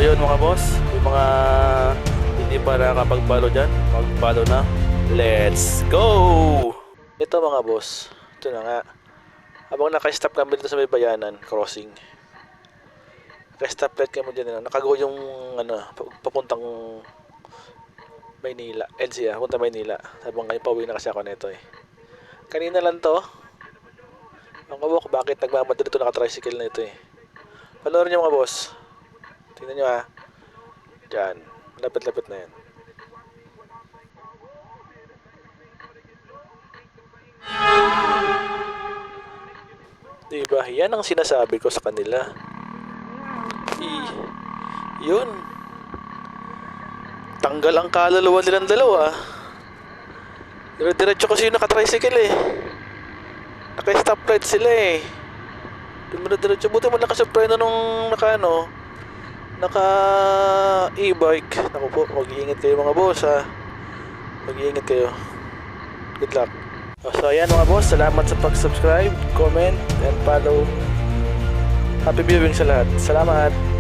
yun mga boss, yung mga hindi pa nakakapag-follow dyan, mag-follow na. Let's go! Ito mga boss, ito na nga. Habang naka-stop kami dito sa may bayanan, crossing. Naka-stop light kami dyan, nakago yung papuntang Maynila, NCR, punta Maynila. Habang kayo pauwi na kasi ako nito eh. Kanina lang to. Ang kabok, bakit nagmamadali ito naka-tricycle na ito eh. Panoorin nyo mga boss. Tingnan nyo ha. Diyan, lapit-lapit na yan. Diba? Yan ang sinasabi ko sa kanila. Yun. Tanggal ang kaluluwa nilang dalawa. Dire-diretso kasi yung naka-tricycle eh. Naka-stop light sila eh. Dire-diretso. Buti mo nakasupreno nung naka-e-bike. Naku po, mag-iingat kayo mga boss ha. Mag-iingat kayo. Good luck. So ayan mga boss, salamat sa pag-subscribe, comment, and follow. Happy viewing sa lahat. Salamat!